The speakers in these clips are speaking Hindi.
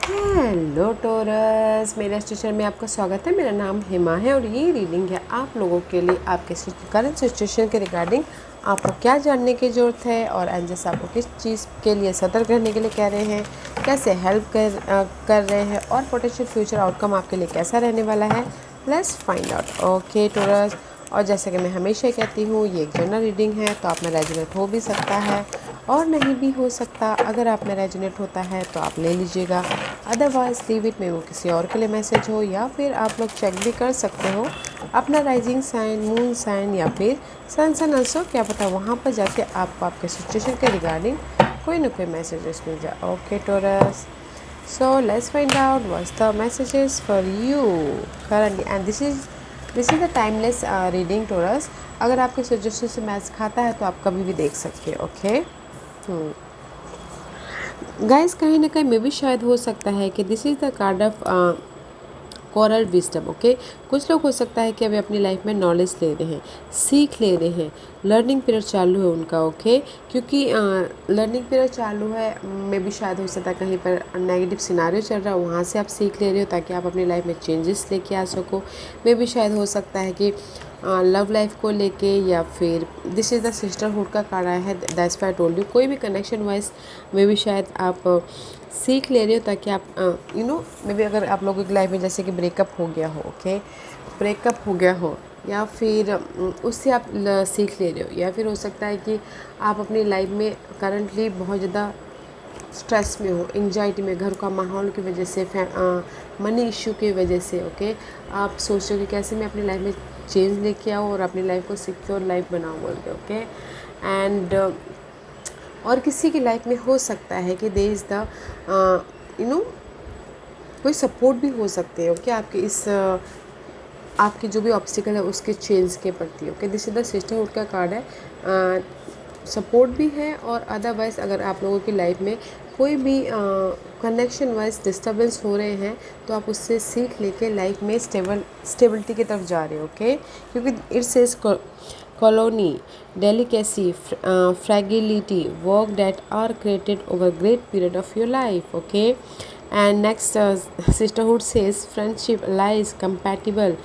हेलो टोरस, मेरे स्टेशन में आपका स्वागत है। मेरा नाम हेमा है और ये रीडिंग है आप लोगों के लिए आपके करंट सिचुएशन के रिगार्डिंग आपको क्या जानने की ज़रूरत है और एंजल्स आपको किस चीज़ के लिए सतर्क रहने के लिए कह रहे हैं, कैसे हेल्प कर रहे हैं और पोटेंशियल फ्यूचर आउटकम आपके लिए कैसा रहने वाला है। Let's find out. Okay Taurus, और जैसे कि मैं हमेशा कहती हूँ ये एक जनरल रीडिंग है, तो आप में रेजोनेट हो भी सकता है और नहीं भी हो सकता। अगर आप में रेजोनेट होता है तो आप ले लीजिएगा, अदरवाइज लीव इट में वो किसी और के लिए मैसेज हो, या फिर आप लोग चेक भी कर सकते हो अपना राइजिंग साइन, मून साइन या फिर सन सन अल्सो, क्या पता वहाँ पर जाके आपको आपके सिचुएशन के रिगार्डिंग कोई ना कोई मैसेजेस मिल जाए। Okay Taurus, so let's find out what's the messages for you currently, and this is the timeless reading Taurus। अगर आपके सजेशन से मैच खाता है तो आप कभी भी देख सकते हो। ओके गाइस, कहीं ना कहीं में भी शायद हो सकता है कि this is the card of coral wisdom. Okay, कुछ लोग हो सकता है कि अभी अपनी लाइफ में नॉलेज ले रहे हैं, सीख ले रहे हैं, लर्निंग पीरियड चालू है उनका। ओके, क्योंकि लर्निंग पीरियड चालू है, में भी शायद हो सकता है कहीं पर नेगेटिव सिनारियो चल रहा है, वहाँ से आप सीख ले रहे हो ताकि आप अपनी लाइफ में चेंजेस लेके आ सको। में भी शायद हो सकता है कि लव लाइफ को लेके, या फिर दिस इज़ द सिस्टरहुड का कार्ड आया है, that's why I told you, कोई भी कनेक्शन वाइज में भी शायद आप सीख ले रहे हो ताकि आप मे बी अगर आप लोगों की लाइफ में जैसे कि ब्रेकअप हो गया हो, ओके, ब्रेकअप हो गया हो, या फिर उससे आप सीख ले रहे हो, या फिर हो सकता है कि आप अपनी लाइफ में करंटली बहुत ज़्यादा स्ट्रेस में हो, एंजाइटी में, घर का माहौल की वजह से, मनी इश्यू की वजह से। ओके, आप सोच रहे हो कि कैसे मैं अपनी लाइफ में चेंज लेके आऊँ और अपनी लाइफ को सिक्योर लाइफ बनाऊँ बोल के। ओके, एंड और किसी की लाइफ में हो सकता है कि दे इज़ द कोई सपोर्ट भी हो सकते हो कि आपके इस आपके जो भी ऑब्स्टिकल है उसके चेंज के प्रति। Okay, this is the sisterhood का कार्ड है, सपोर्ट भी है। और अदरवाइज़ अगर आप लोगों की लाइफ में कोई भी कनेक्शन वाइज डिस्टर्बेंस हो रहे हैं तो आप उससे सीख लेके लाइफ में स्टेबिलिटी की तरफ जा रहे हो। ओके, क्योंकि it's is colony, delicacy, fragility, work that are created over great period of your life. Okay, and next sisterhood says friendship, allies, compatible,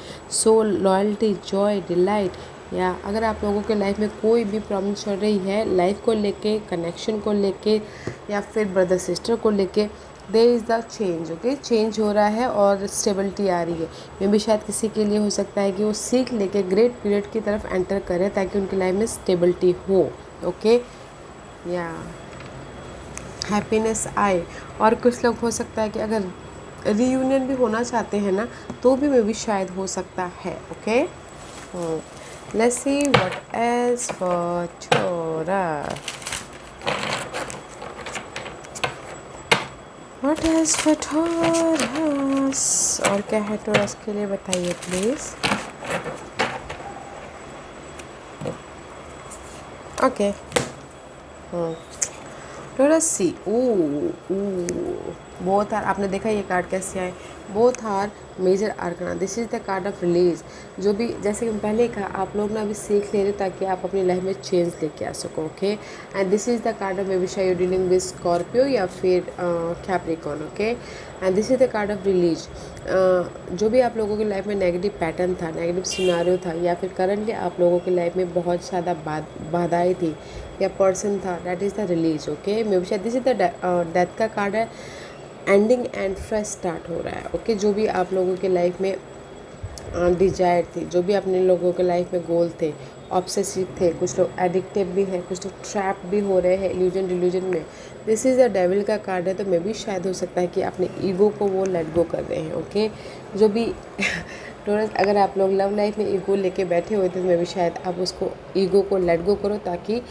soul, loyalty, joy, delight। या अगर आप लोगों के लाइफ में कोई भी प्रॉब्लम चल रही है लाइफ को लेके, कनेक्शन को लेके, या फिर ब्रदर सिस्टर को लेके, there is the change. Okay, change हो रहा है और स्टेबिलिटी आ रही है। मे भी शायद किसी के लिए हो सकता है कि वो सीख लेके ग्रेट पीरियड की तरफ एंटर करें ताकि उनकी लाइफ में स्टेबिलिटी हो। ओके, या हैप्पीनेस आए। और कुछ लोग हो सकता है कि अगर रीयूनियन भी होना चाहते हैं ना तो भी मे भी शायद हो सकता है। Okay, let's see what else for Taurus. What else for Taurus, और क्या है टॉरस के लिए बताइए please. Okay, Taurus see, both are, आपने देखा ये कार्ड कैसे आए, both are major arcana. This is the card of release. जो भी जैसे कि पहले कहा, आप लोग ना अभी सीख ले रहे ताकि आप अपनी लाइफ में चेंज लेके आ सको। Okay, and this is the card of may be शायद यू डीलिंग विद स्कॉर्पियो या फिर Capricorn. Okay, and this is the card of release. जो भी आप लोगों की लाइफ में नेगेटिव पैटर्न था, नेगेटिव सिनारियो था, या फिर करंटली आप लोगों की लाइफ में बहुत ज़्यादा बाधाएँ थी या पर्सन था, that is the release. Okay, maybe शायद दिस इज़ द डेथ का कार्ड है, एंडिंग एंड फ्रेश स्टार्ट हो रहा है। ओके, जो भी आप लोगों के लाइफ में डिजायर थी, जो भी अपने लोगों के लाइफ में गोल थे, ऑब्सेसिव थे, कुछ लोग एडिक्टिव भी हैं, कुछ लोग ट्रैप भी हो रहे हैं इल्यूजन डिल्यूजन में। दिस इज़ द डेविल का कार्ड है, तो मे भी शायद हो सकता है कि अपने ईगो को वो लेट गो कर रहे हैं। ओके, जो भी टोरस, अगर आप लोग लव लाइफ में ईगो लेके बैठे हुए थे तो मे भी शायद आप उसको ईगो को लेट गो करो ताकि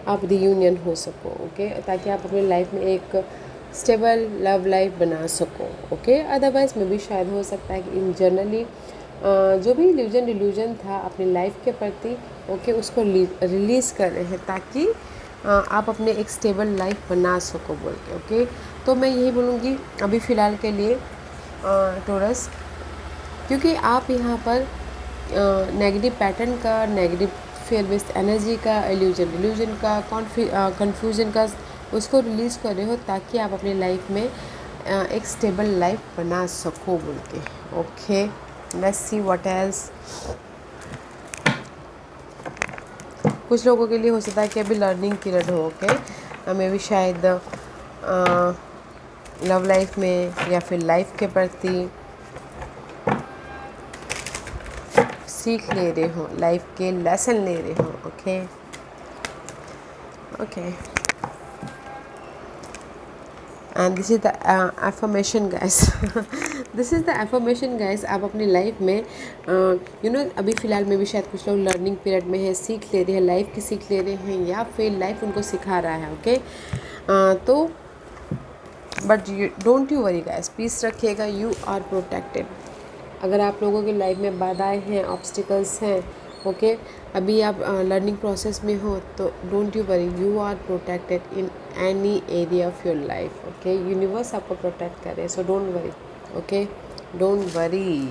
आप रियूनियन हो सको। ओके, ताकि आप अपनी लाइफ में एक स्टेबल लव लाइफ बना सको। ओके, अदरवाइज में भी शायद हो सकता है कि इन जनरली जो भी डिल्यूजन था अपनी लाइफ के प्रति, ओके, उसको रिलीज़ कर रहे हैं ताकि आप अपने एक स्टेबल लाइफ बना सको बोल के। ओके, तो मैं यही बोलूँगी अभी फ़िलहाल के लिए टोरस, क्योंकि आप यहाँ पर नेगेटिव पैटर्न का, नेगेटिव फेयर बेस्ड एनर्जी का, डिल्यूजन का, कन्फ्यूजन का, उसको रिलीज़ कर रहे हो ताकि आप अपनी लाइफ में एक स्टेबल लाइफ बना सको बोल के। Okay, let's see what else. कुछ लोगों के लिए हो सकता है कि अभी लर्निंग पीरियड हो। ओके, मे भी शायद लव लाइफ में या फिर लाइफ के प्रति सीख ले रहे हो, लाइफ के लेसन ले रहे हो। Okay okay, and this is the affirmation guys. This is the affirmation guys. आप अपनी लाइफ में अभी फ़िलहाल में भी शायद कुछ लोग लर्निंग पीरियड में है, सीख ले रहे हैं, लाइफ की सीख ले रहे हैं, या फिर लाइफ उनको सिखा रहा है। ओके, तो but don't you worry guys, peace रखिएगा, यू आर प्रोटेक्टेड। अगर आप लोगों की लाइफ में बाधाएं हैं, ऑब्स्टिकल्स हैं, ओके, अभी आप लर्निंग प्रोसेस में हो, तो don't you worry, you are protected in any area of your life. Okay, universe आपको प्रोटेक्ट करे, so don't worry. Okay, don't worry.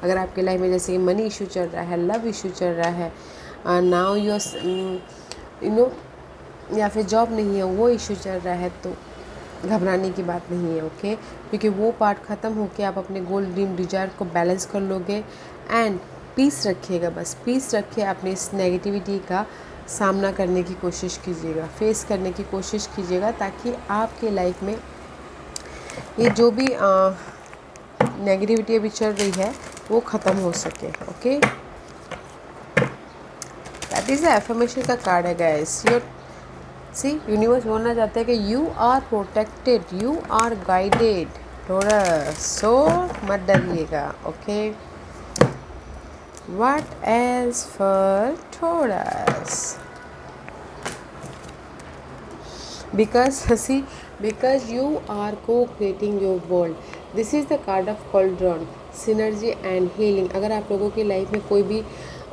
अगर आपके लाइफ में जैसे कि मनी इशू चल रहा है, लव इशू चल रहा है, नाउ यू नो, या फिर जॉब नहीं है, वो इशू चल रहा है, तो घबराने की बात नहीं है। ओके, क्योंकि वो पार्ट ख़त्म होके आप अपने गोल, ड्रीम, डिजायर को बैलेंस कर लोगे। एंड पीस रखिएगा, बस पीस रखिए, अपनी इस नेगेटिविटी का सामना करने की कोशिश कीजिएगा, फेस करने की कोशिश कीजिएगा, ताकि आपके लाइफ में ये जो भी नेगेटिविटी अभी चल रही है वो ख़त्म हो सके। Okay, that is the affirmation का कार्ड है गाइस। सी, यूनिवर्स बोलना चाहता है कि you are protected, you are guided Taurus, so मत डरिएगा। Okay, what else for Taurus? because you are co-creating your world. This is the card of cauldron, synergy and healing. अगर आप लोगों की लाइफ में कोई भी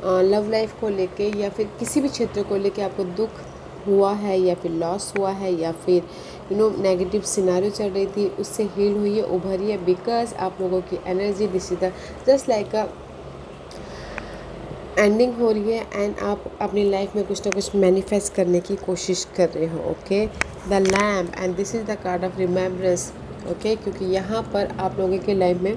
लव लाइफ को लेके या फिर किसी भी क्षेत्र को लेके आपको दुख हुआ है, या फिर लॉस हुआ है, या फिर नेगेटिव सिनारियो चल रही थी, उससे हील हुई है, उभरी है। बिकॉज आप लोगों की energy, this is the just like a ending हो रही है, एंड आप अपनी लाइफ में कुछ ना कुछ मैनिफेस्ट करने की कोशिश कर रहे हो। Okay, the lamp, and this is the card of remembrance. Okay, क्योंकि यहाँ पर आप लोगों की लाइफ में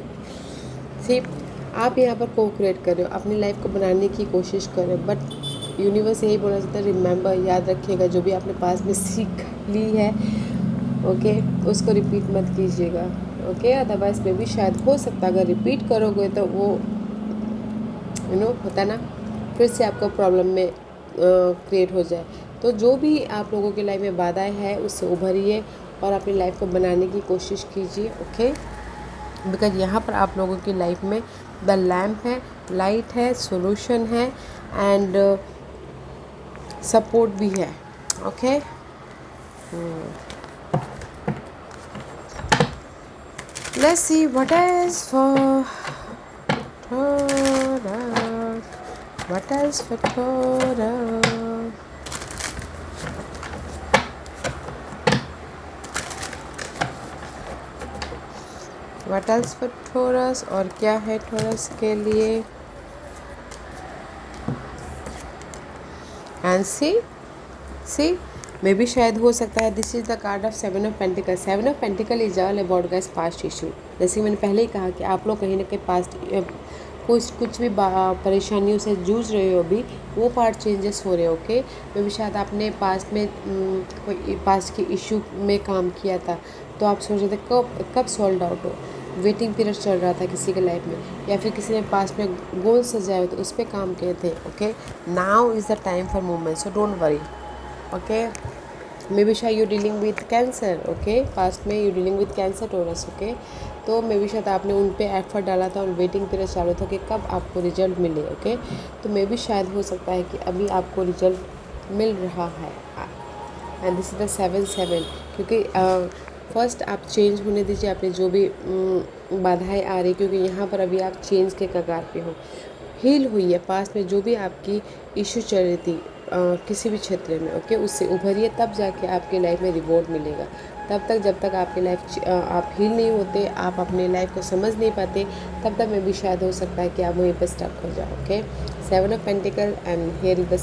सिर्फ आप यहाँ पर को क्रिएट कर रहे हो, अपनी लाइफ को बनाने की कोशिश कर रहे हो, बट यूनिवर्स यही बोलना चाहता है, रिमेंबर, याद रखिएगा, जो भी आपने पास में सीख ली है, ओके, उसको रिपीट मत कीजिएगा। ओके, अदरवाइज में भी शायद हो सकता है अगर रिपीट करोगे तो वो होता है ना, फिर से आपको प्रॉब्लम में क्रिएट हो जाए। तो जो भी आप लोगों की लाइफ में बाधाएं हैं, उससे उभरिए और अपनी लाइफ को बनाने की कोशिश कीजिए। ओके, बिकॉज यहाँ पर आप लोगों की लाइफ में द लैम्प है, लाइट है, सॉल्यूशन है, एंड सपोर्ट भी है। Okay, let's see what is for Taurus. What else for Taurus? What else for Taurus? और क्या है Taurus के लिए? And see, मे भी शायद हो सकता है, this is the card of 7 of pentacle. 7 of pentacle is all about guys past issue. जैसे मैंने पहले ही कहा कि आप लोग कहीं ना कहीं पास्ट कुछ भी परेशानियों से जूझ रहे हो, अभी वो पार्ट चेंजेस हो रहे हो। ओके, मे भी शायद आपने पास्ट में कोई पास्ट की इशू में काम किया था, तो आप सोच रहे थे कब सॉल्व आउट हो, वेटिंग पीरियड चल रहा था किसी के लाइफ में, या फिर किसी ने पास्ट में गोल सजाए हो तो उस पर काम किए थे। Okay, now is the time for movement, so don't worry. Okay, maybe शायद you dealing with cancer. Okay, past में you dealing with cancer Taurus. Okay, तो मे बी शायद आपने उन पे एफर्ट डाला था और वेटिंग पीरियड चालू था कि कब आपको रिजल्ट मिले। ओके, तो मे बी शायद हो सकता है कि अभी आपको रिजल्ट मिल रहा है, एंड दिस इज़ द 7-7। क्योंकि फर्स्ट आप चेंज होने दीजिए, आपने जो भी बाधाएं आ रही, क्योंकि यहाँ पर अभी आप चेंज के कगार पे हो, हील हुई है। पास्ट में जो भी आपकी इशू चल रही थी किसी भी क्षेत्र में, ओके, उससे उभरिए, तब जाके आपकी लाइफ में रिवॉर्ड मिलेगा। तब तक जब तक आपकी लाइफ आप हील नहीं होते, आप अपनी लाइफ को समझ नहीं पाते, तब तक में भी शायद हो सकता है कि आप वहीं पर स्टक हो जाओ। Okay, 7 of pentacle and here is the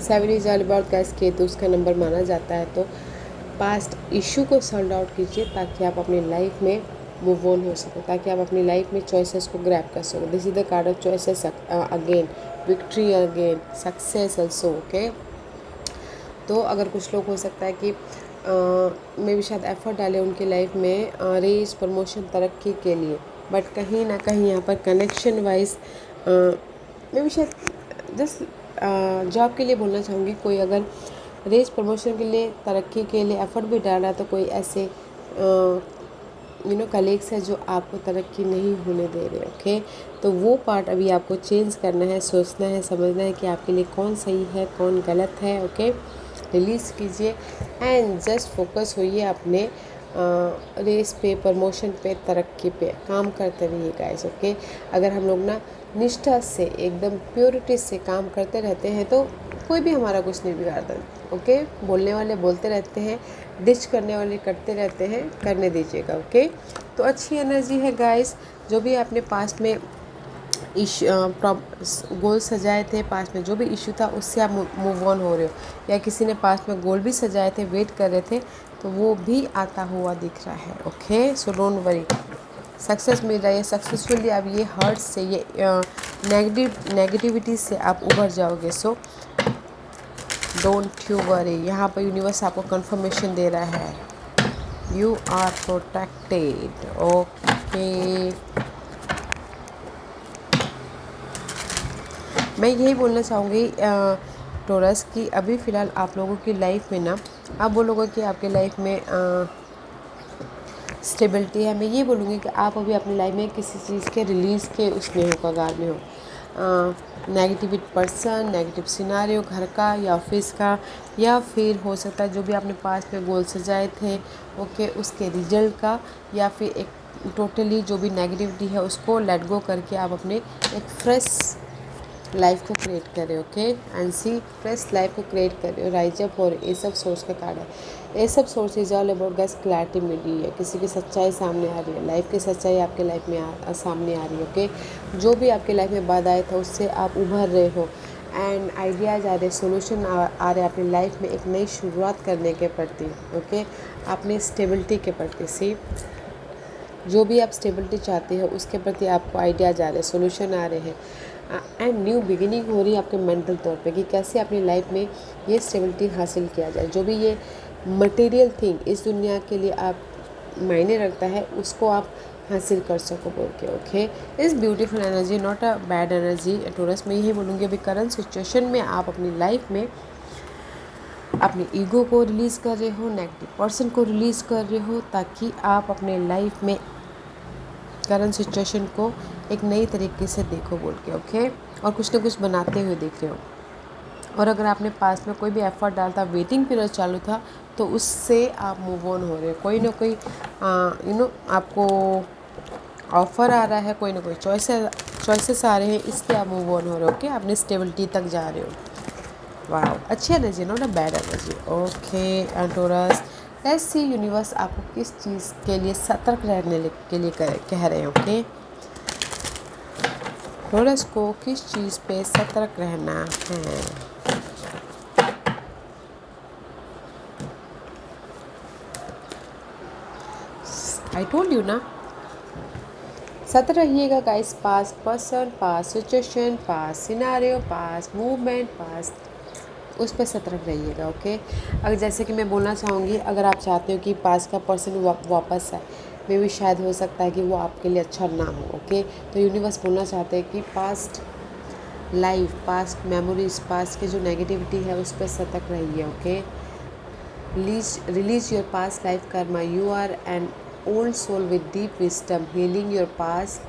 7 is all about guys Ketu उसका नंबर माना जाता है। तो पास्ट इशू को सॉल्व आउट कीजिए ताकि आप अपनी लाइफ में मूव ऑन हो सके, ताकि आप अपनी लाइफ में चॉइसेस को ग्रैब कर सको। This is the card of choices again, victory again, success also. Okay, तो अगर कुछ लोग हो सकता है कि मे भी शायद एफर्ट डाले उनकी लाइफ में रेस, प्रमोशन, तरक्की के लिए, बट कहीं ना कहीं यहाँ पर कनेक्शन वाइज मे भी शायद जस्ट जॉब के लिए बोलना चाहूँगी, कोई अगर रेस, प्रमोशन के लिए, तरक्की के लिए एफर्ट भी डाल रहा है तो कोई ऐसे कलीग्स है जो आपको तरक्की नहीं होने दे रहे। ओके, तो वो पार्ट अभी आपको चेंज करना है, सोचना है, समझना है कि आपके लिए कौन सही है, कौन गलत है। ओके, रिलीज़ कीजिए एंड जस्ट फोकस होइए अपने रेस पे, प्रमोशन पे, तरक्की पे काम करते रहिए गाइस। ओके, अगर हम लोग ना निष्ठा से, एकदम प्योरिटी से काम करते रहते हैं तो कोई भी हमारा कुछ नहीं बिगाड़ता। ओके, बोलने वाले बोलते रहते हैं, डिच करने वाले करते रहते हैं, करने दीजिएगा। ओके, तो अच्छी एनर्जी है गाइस। जो भी आपने पास्ट में गोल सजाए थे, पास्ट में जो भी इशू था उससे आप मूव ऑन हो रहे हो, या किसी ने पास्ट में गोल भी सजाए थे, वेट कर रहे थे, तो वो भी आता हुआ दिख रहा है। Okay, so don't worry, success मिल रहा है। सक्सेसफुली आप ये हर्ट से, ये नेगेटिविटी से आप उभर जाओगे। So don't you worry. यहाँ पर यूनिवर्स आपको कंफर्मेशन दे रहा है, यू आर प्रोटेक्टेड। ओके, मैं यही बोलना चाहूँगी टोरस कि अभी फ़िलहाल आप लोगों की लाइफ में ना, आप बोलोगे कि आपके लाइफ में स्टेबिलिटी है। मैं ये बोलूँगी कि आप अभी अपनी लाइफ में किसी चीज़ के रिलीज़ के उसमें हो, कगार में हो। नेगेटिव पर्सन, नेगेटिव सिनारियो, घर का या ऑफिस का, या फिर हो सकता है जो भी आपने पास में गोल सजाए थे, ओके, उसके रिजल्ट का, या फिर एक टोटली जो भी नेगेटिविटी है उसको लेट गो करके आप अपने एक फ्रेश लाइफ को क्रिएट करें। Okay, and see, fresh life को क्रिएट करें, राइज अप। और ये सब सोर्स का कार्ड है, ये सब source is all about guys clarity मिल रही है, किसी की सच्चाई सामने आ रही है, लाइफ की सच्चाई आपके लाइफ में सामने आ रही है। ओके, जो भी आपके लाइफ में बाधाएं था उससे आप उभर रहे हो एंड आइडियाज़ आ रहे, सोल्यूशन आ रहे अपनी लाइफ में एक नई शुरुआत करने के प्रति। ओके, अपनी स्टेबिलिटी के प्रति। सी, जो भी आप स्टेबिलिटी चाहते हो उसके प्रति आपको आइडियाज़ आ रहे, सोल्यूशन आ रहे हैं एंड न्यू बिगिनिंग हो रही है आपके मेंटल तौर पे कि कैसे अपनी लाइफ में ये स्टेबिलिटी हासिल किया जाए। जो भी ये मटेरियल थिंग इस दुनिया के लिए आप मायने रखता है उसको आप हासिल कर सको बोल के। ओके, इस beautiful energy, not a bad energy Taurus. मैं यही बोलूँगी अभी करंट सिचुएशन में आप अपनी लाइफ में अपने ईगो को रिलीज़ कर रहे हो, नेगेटिव पर्सन को रिलीज़ कर रहे हो, ताकि आप अपने लाइफ में करंट सिचुएशन को एक नई तरीके से देखो बोल के। ओके, और कुछ ना कुछ बनाते हुए देख रहे हो। और अगर आपने पास में कोई भी एफर्ट डाला था, वेटिंग पीरियड चालू था, तो उससे आप मूव ऑन हो रहे हो। कोई ना कोई आपको ऑफ़र आ रहा है, कोई ना कोई चॉइसेस आ रहे हैं, इसलिए आप मूव ऑन हो रहे हो। ओके, अपनी स्टेबिलिटी तक जा रहे हो। वाह, अच्छी energy, not a bad energy. Okay Taurus, let's see universe आपको किस चीज़ के लिए सतर्क रहने के लिए कह रहे हैं। ओके, टोरस को किस चीज़ पे सतर्क रहना है? आई टोल्ड यू ना, सतर्क रहिएगा गाइस। पास पर्सन, पास सिचुएशन, पास सिनारियो, पास मूवमेंट, पास उस पर सतर्क रहिएगा। ओके, अगर जैसे कि मैं बोलना चाहूँगी, अगर आप चाहते हो कि पास का पर्सन वापस आए, मे भी शायद हो सकता है कि वो आपके लिए अच्छा ना हो। ओके, तो यूनिवर्स बोलना चाहते हैं कि past life, past memories, past की जो नेगेटिविटी है उस पर सतर्क रहिए। Okay, release your past life karma. You are an old soul with deep wisdom. Healing your past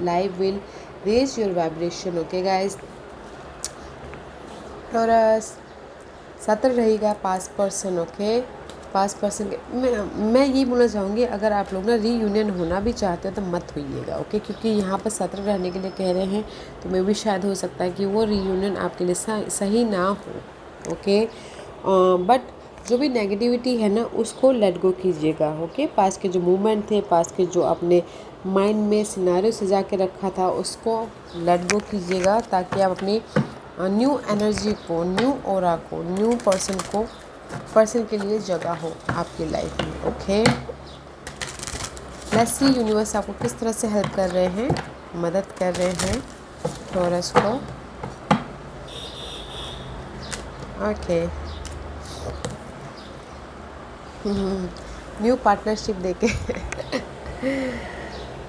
life will raise your vibration. Okay guys, Taurus, सतर्क रहेगा past person. Okay, past person के मैं ये बोलना चाहूँगी, अगर आप लोग ना रीयूनियन होना भी चाहते हो तो मत होइएगा। ओके, क्योंकि यहाँ पर सतर्क रहने के लिए कह रहे हैं, तो मे भी शायद हो सकता है कि वो रीयूनियन आपके लिए सही ना हो। ओके, बट जो भी नेगेटिविटी है ना उसको लेट गो कीजिएगा। ओके, पास के जो मूवमेंट थे, पास के जो अपने माइंड में सिनारियो सजा के रखा था उसको लेट गो कीजिएगा, ताकि आप अपनी न्यू एनर्जी को, न्यू ऑरा को, न्यू पर्सन को पर्सन के लिए जगह हो आपकी लाइफ में। ओके, लेट्स सी यूनिवर्स आपको किस तरह से हेल्प कर रहे हैं, मदद कर रहे हैं टॉरस को। ओके, न्यू पार्टनरशिप देके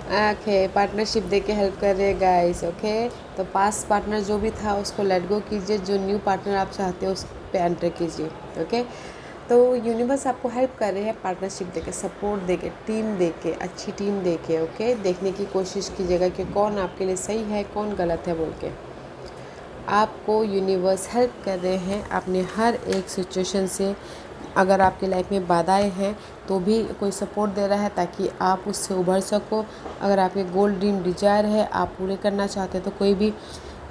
ओके, पार्टनरशिप देके हेल्प कर रहे हैं गाइस। ओके, तो पास्ट पार्टनर जो भी था उसको लेट गो कीजिए, जो न्यू पार्टनर आप चाहते हो उस पे एंटर कीजिए। ओके, तो यूनिवर्स आपको हेल्प कर रहे हैं पार्टनरशिप देके, सपोर्ट देके, टीम देके, अच्छी टीम देके। ओके, देखने की कोशिश कीजिएगा कि कौन आपके लिए सही है कौन गलत है बोल के। आपको यूनिवर्स हेल्प कर रहे हैं अपने हर एक सिचुएशन से। अगर आपकी लाइफ में बाधाएं हैं तो भी कोई सपोर्ट दे रहा है ताकि आप उससे उभर सको। अगर आपके गोल ड्रीम डिजायर है आप पूरे करना चाहते हैं तो कोई भी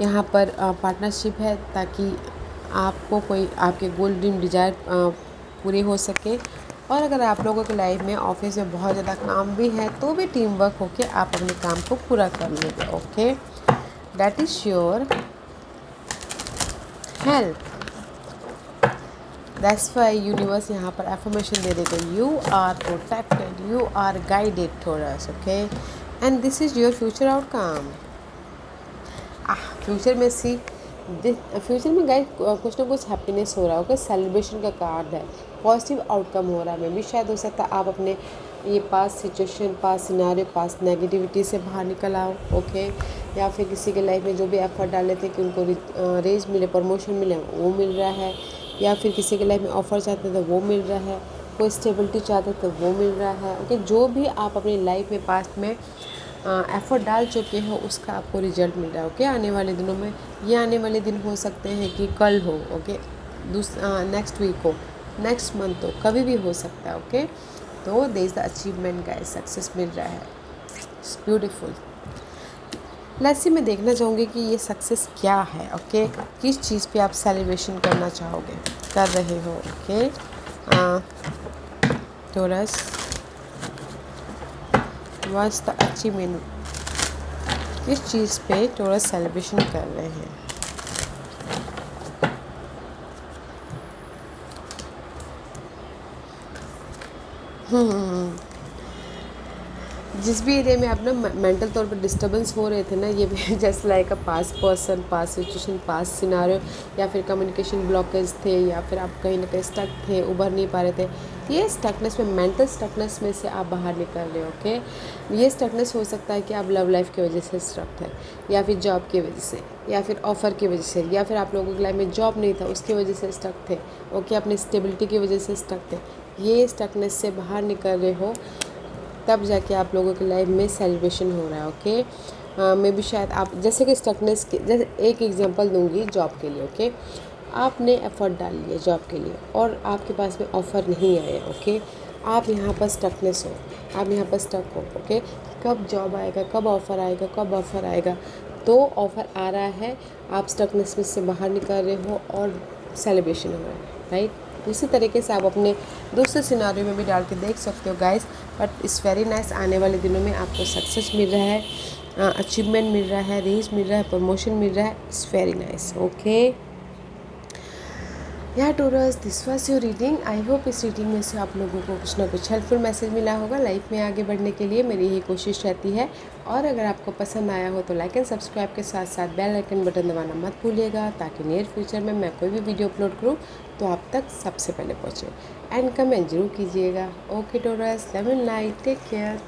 यहाँ पर पार्टनरशिप है ताकि आपको कोई आपके गोल ड्रीम डिजायर पूरे हो सके। और अगर आप लोगों की लाइफ में ऑफिस में बहुत ज़्यादा काम भी है तो भी टीम वर्क होके आप अपने काम को पूरा कर लेंगे। Okay, that is your help. That's why universe यहाँ पर एफर्मेशन दे देगा, you are protected, you are guided Taurus. Okay, and this is your future outcome. Future में फ्यूचर में गाइड कुछ ना कुछ हैप्पीनेस हो रहा होगा, सेलिब्रेशन का कार्ड है, पॉजिटिव आउटकम हो रहा है। मे भी शायद हो सकता है आप अपने ये past situation, past scenario, past negativity से बाहर निकल आओ। ओके, या फिर किसी के लाइफ में जो भी एफर्ट डाले थे कि उनको रेज मिले, प्रमोशन मिले, वो मिल रहा है। या फिर किसी के लाइफ में ऑफर चाहते थे वो मिल रहा है, कोई स्टेबिलिटी चाहते थे वो मिल रहा है। ओके, जो भी आप अपनी लाइफ में पास्ट में एफर्ट डाल चुके हो उसका आपको रिजल्ट मिल रहा है। ओके, आने वाले दिनों में, ये आने वाले दिन हो सकते हैं कि कल हो, ओके, नेक्स्ट वीक हो, नेक्स्ट मंथ हो, कभी भी हो सकता है। ओके, तो there is the achievement guys, success मिल रहा है, इट्स ब्यूटीफुल। लेट्स सी, मैं देखना चाहूँगी कि ये सक्सेस क्या है। ओके, किस चीज़ पे आप सेलिब्रेशन करना चाहोगे, कर रहे हो। Okay, taurus, what's the achievement, किस चीज़ पे टॉरस सेलिब्रेशन कर रहे हैं। जिस भी एरिया में आप ना मेंटल तौर पर डिस्टर्बेंस हो रहे थे ना, ये भी just like a past person, past situation, past scenario, या फिर कम्युनिकेशन ब्लॉकेज थे, या फिर आप कहीं ना कहीं स्टक थे, उभर नहीं पा रहे थे। ये स्टकनेस में, मेंटल स्टकनेस में से आप बाहर निकल रहे हो। ओके, ये स्टकनेस हो सकता है कि आप लव लाइफ की वजह से स्टक थे, या फिर जॉब की वजह से, या फिर ऑफ़र की वजह से, या फिर आप लोगों की लाइफ में जॉब नहीं था उसकी वजह से स्टक थे। ओके, अपनी स्टेबिलिटी की वजह से स्टक थे। ये स्टकनेस से बाहर निकल रहे हो तब जाके आप लोगों की लाइफ में सेलिब्रेशन हो रहा है। ओके, मे भी शायद आप, जैसे कि स्टकनेस के, जैसे एक एग्जांपल दूंगी जॉब के लिए। ओके, आपने एफर्ट डाल लिया जॉब के लिए और आपके पास में ऑफ़र नहीं आया। ओके, आप यहाँ पर स्टकनेस हो, आप यहाँ पर स्टक हो। ओके, कब जॉब आएगा, कब ऑफ़र आएगा, कब ऑफ़र आएगा, तो ऑफ़र आ रहा है, आप स्टकनेस में से बाहर निकल रहे हो और सेलिब्रेशन हो रहा है, राइट। उसी तरीके से आप अपने दूसरे सिनारियो में भी डाल के देख सकते हो guys. But it's very nice, आने वाले दिनों में आपको सक्सेस मिल रहा है, अचीवमेंट मिल रहा है, रेंज मिल रहा है, प्रमोशन मिल रहा है। It's very nice. ओके या taurus, this was your reading. I hope इस रीडिंग में से आप लोगों को कुछ ना कुछ हेल्पफुल मैसेज मिला होगा। लाइफ में आगे बढ़ने के लिए मेरी यही कोशिश रहती है। और अगर आपको पसंद आया हो तो लाइक एंड सब्सक्राइब के साथ साथ बेल आइकन बटन दबाना मत भूलिएगा, ताकि नियर फ्यूचर में मैं कोई भी वीडियो अपलोड करूँ तो आप तक सबसे पहले पहुँचे। एंड कमेंट जरूर कीजिएगा। Okay Taurus, love and light, take care.